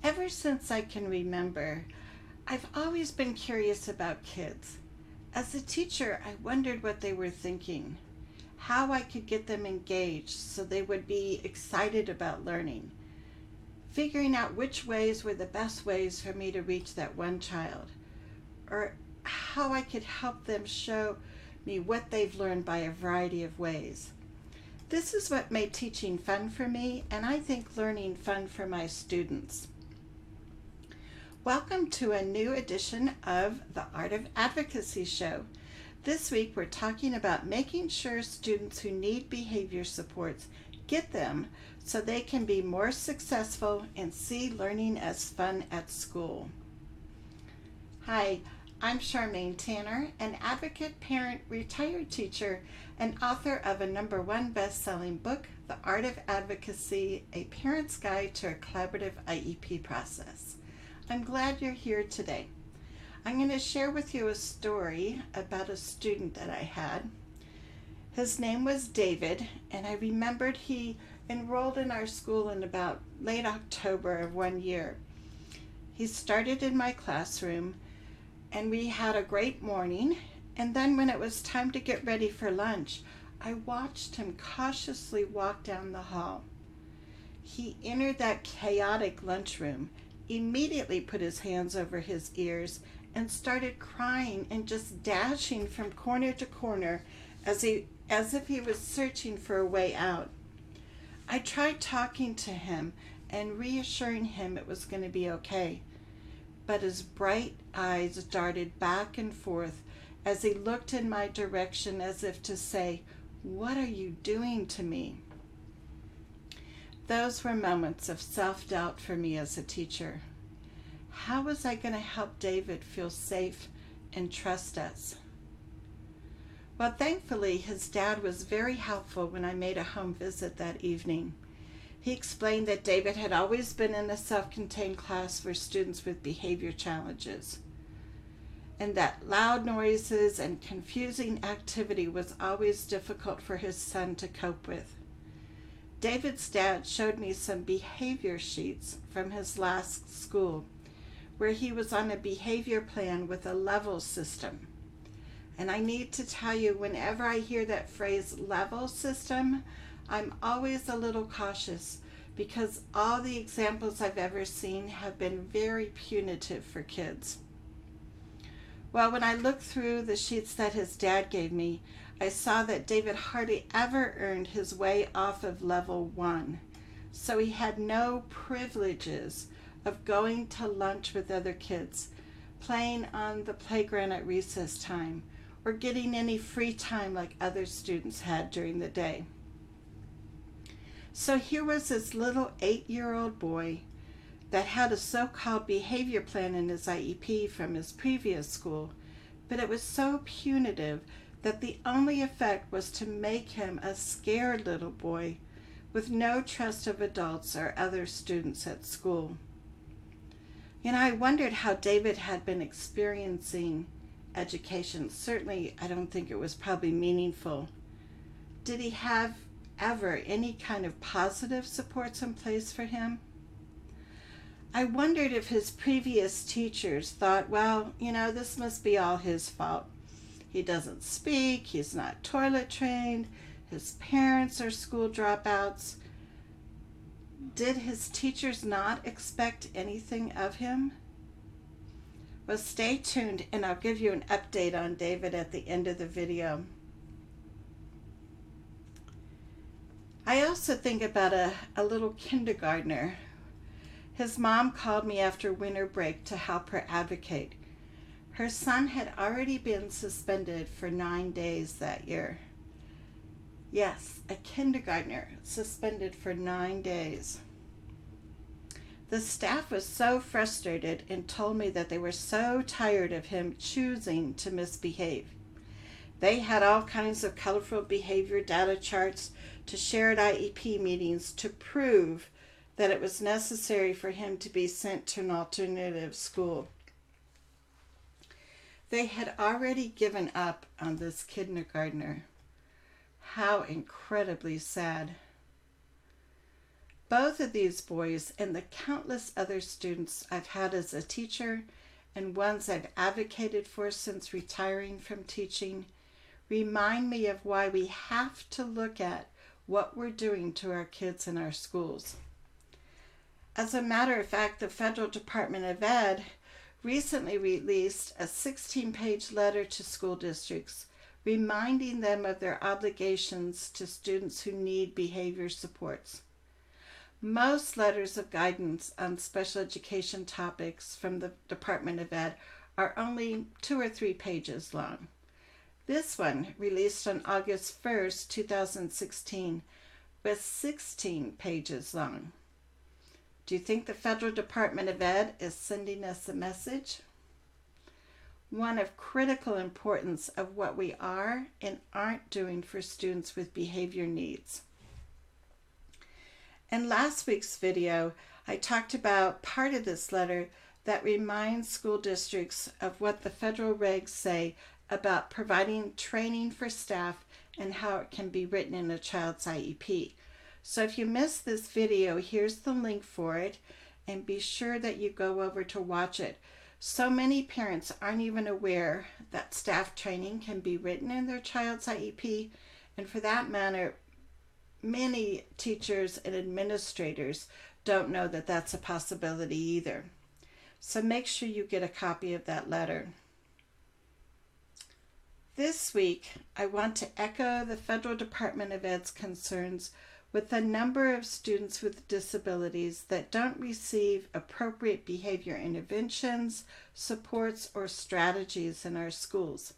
Ever since I can remember, I've always been curious about kids. As a teacher, I wondered what they were thinking, how I could get them engaged so they would be excited about learning, figuring out which ways were the best ways for me to reach that one child, or how I could help them show me what they've learned by a variety of ways. This is what made teaching fun for me, and I think learning fun for my students. Welcome to a new edition of the Art of Advocacy show. This week we're talking about making sure students who need behavior supports get them so they can be more successful and see learning as fun at school. Hi, I'm Charmaine Tanner, an advocate, parent, retired teacher, and author of a #1 best-selling book, The Art of Advocacy, A Parent's Guide to a Collaborative IEP Process. I'm glad you're here today. I'm going to share with you a story about a student that I had. His name was David, and I remembered he enrolled in our school in about late October of one year. He started in my classroom, and we had a great morning, and then when it was time to get ready for lunch, I watched him cautiously walk down the hall. He entered that chaotic lunchroom, immediately put his hands over his ears, and started crying and just dashing from corner to corner as if he was searching for a way out. I tried talking to him and reassuring him it was going to be okay, but his bright eyes darted back and forth as he looked in my direction as if to say, "What are you doing to me?" Those were moments of self-doubt for me as a teacher. How was I going to help David feel safe and trust us? Well, thankfully, his dad was very helpful when I made a home visit that evening. He explained that David had always been in a self-contained class for students with behavior challenges, and that loud noises and confusing activity was always difficult for his son to cope with. David's dad showed me some behavior sheets from his last school, where he was on a behavior plan with a level system. And I need to tell you, whenever I hear that phrase level system, I'm always a little cautious because all the examples I've ever seen have been very punitive for kids. Well, when I looked through the sheets that his dad gave me, I saw that David hardly ever earned his way off of level 1. So he had no privileges of going to lunch with other kids, playing on the playground at recess time, or getting any free time like other students had during the day. So here was this little 8-year-old boy that had a so-called behavior plan in his IEP from his previous school, but it was so punitive that the only effect was to make him a scared little boy with no trust of adults or other students at school. I wondered how David had been experiencing education. Certainly, I don't think it was probably meaningful. Did he have ever any kind of positive supports in place for him? I wondered if his previous teachers thought, well, this must be all his fault. He doesn't speak, he's not toilet trained, his parents are school dropouts. Did his teachers not expect anything of him? Well, stay tuned and I'll give you an update on David at the end of the video. I also think about a little kindergartner. His mom called me after winter break to help her advocate. Her son had already been suspended for 9 days that year. Yes, a kindergartner suspended for 9 days. The staff was so frustrated and told me that they were so tired of him choosing to misbehave. They had all kinds of colorful behavior data charts to share at IEP meetings to prove that it was necessary for him to be sent to an alternative school. They had already given up on this kindergartner. How incredibly sad. Both of these boys and the countless other students I've had as a teacher and ones I've advocated for since retiring from teaching remind me of why we have to look at what we're doing to our kids in our schools. As a matter of fact, the Federal Department of Ed recently released a 16-page letter to school districts reminding them of their obligations to students who need behavior supports. Most letters of guidance on special education topics from the Department of Ed are only 2 or 3 pages long. This one, released on August 1st, 2016, was 16 pages long. Do you think the Federal Department of Ed is sending us a message? One of critical importance of what we are and aren't doing for students with behavior needs. In last week's video, I talked about part of this letter that reminds school districts of what the federal regs say about providing training for staff and how it can be written in a child's IEP. So if you missed this video, here's the link for it, and be sure that you go over to watch it. So many parents aren't even aware that staff training can be written in their child's IEP, and for that matter, many teachers and administrators don't know that that's a possibility either. So make sure you get a copy of that letter. This week, I want to echo the Federal Department of Ed's concerns with the number of students with disabilities that don't receive appropriate behavior interventions, supports, or strategies in our schools.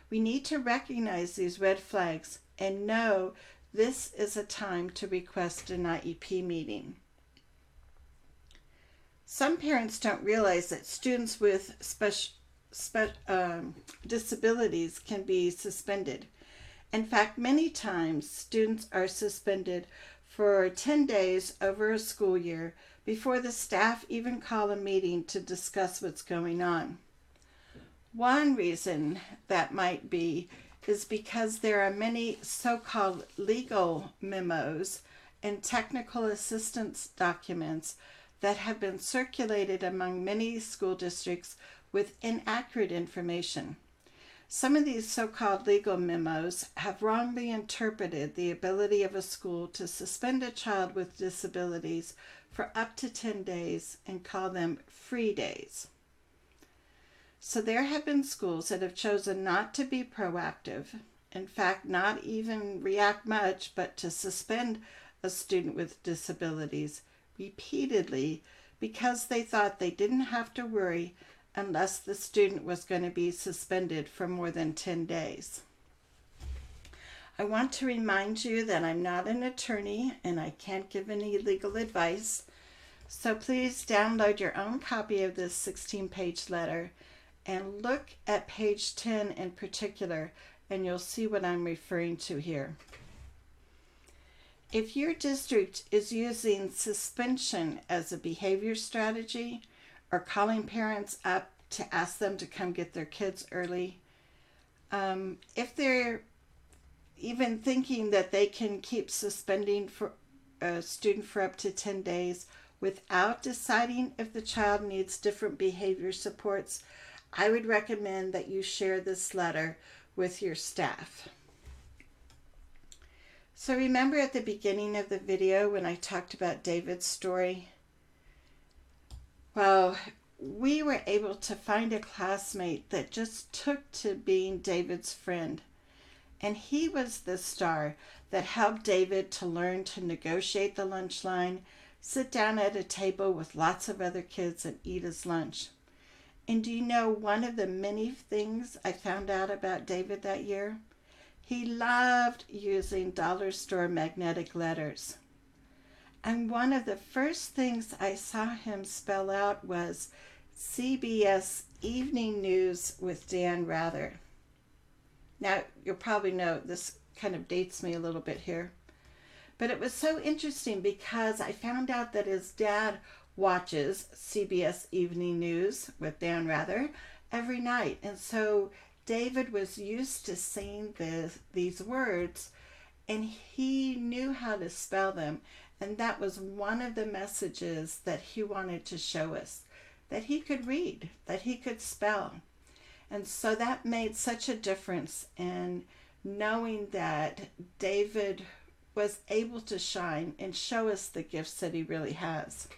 We need to recognize these red flags and know this is a time to request an IEP meeting. Some parents don't realize that students with disabilities can be suspended. In fact, many times students are suspended for 10 days over a school year before the staff even call a meeting to discuss what's going on. One reason that might be is because there are many so-called legal memos and technical assistance documents that have been circulated among many school districts with inaccurate information. Some of these so-called legal memos have wrongly interpreted the ability of a school to suspend a child with disabilities for up to 10 days and call them free days. So there have been schools that have chosen not to be proactive, in fact, not even react much, but to suspend a student with disabilities repeatedly because they thought they didn't have to worry unless the student was going to be suspended for more than 10 days. I want to remind you that I'm not an attorney and I can't give any legal advice, so please download your own copy of this 16-page letter and look at page 10 in particular, and you'll see what I'm referring to here. If your district is using suspension as a behavior strategy, or calling parents up to ask them to come get their kids early, if they're even thinking that they can keep suspending for a student for up to 10 days without deciding if the child needs different behavior supports, I would recommend that you share this letter with your staff. So remember at the beginning of the video when I talked about David's story? Well, we were able to find a classmate that just took to being David's friend. And he was the star that helped David to learn to negotiate the lunch line, sit down at a table with lots of other kids and eat his lunch. And do you know one of the many things I found out about David that year? He loved using dollar store magnetic letters. And one of the first things I saw him spell out was CBS Evening News with Dan Rather. Now, you'll probably know this kind of dates me a little bit here. But it was so interesting because I found out that his dad watches CBS Evening News with Dan Rather every night. And so David was used to saying these words, and he knew how to spell them. And that was one of the messages that he wanted to show us, that he could read, that he could spell. And so that made such a difference in knowing that David was able to shine and show us the gifts that he really has.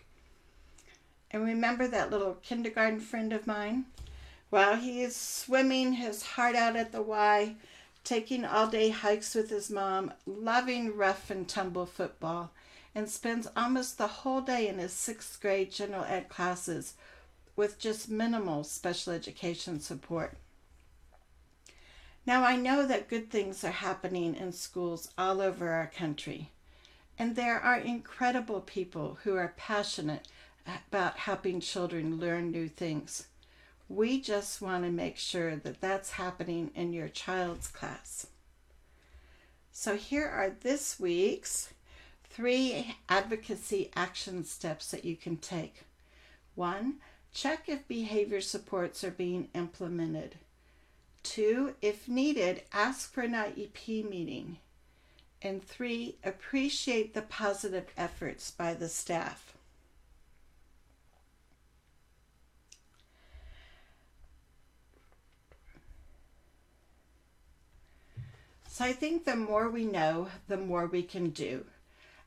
And remember that little kindergarten friend of mine? While he is swimming his heart out at the Y, taking all day hikes with his mom, loving rough and tumble football, and spends almost the whole day in his 6th grade general ed classes with just minimal special education support. Now, I know that good things are happening in schools all over our country, and there are incredible people who are passionate about helping children learn new things. We just want to make sure that that's happening in your child's class. So here are this week's 3 advocacy action steps that you can take. 1, check if behavior supports are being implemented. 2, if needed, ask for an IEP meeting. And 3, appreciate the positive efforts by the staff. So I think the more we know, the more we can do.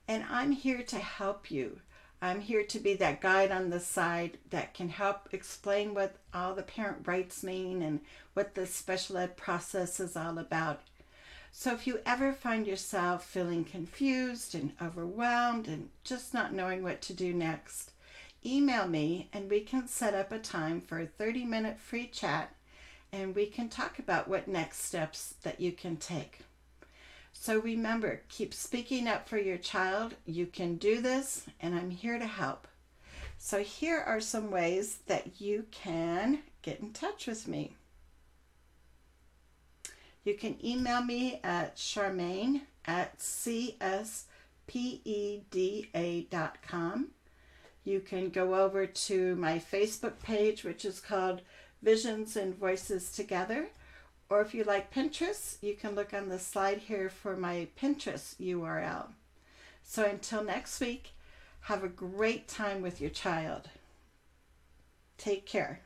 And I'm here to help you. I'm here to be that guide on the side that can help explain what all the parent rights mean and what the special ed process is all about. So if you ever find yourself feeling confused and overwhelmed and just not knowing what to do next, email me and we can set up a time for a 30-minute free chat, and we can talk about what next steps that you can take. So remember, keep speaking up for your child. You can do this, and I'm here to help. So here are some ways that you can get in touch with me. You can email me at charmaine@cspeda.com. You can go over to my Facebook page, which is called Visions and Voices Together. Or if you like Pinterest, you can look on the slide here for my Pinterest URL. So until next week, have a great time with your child. Take care.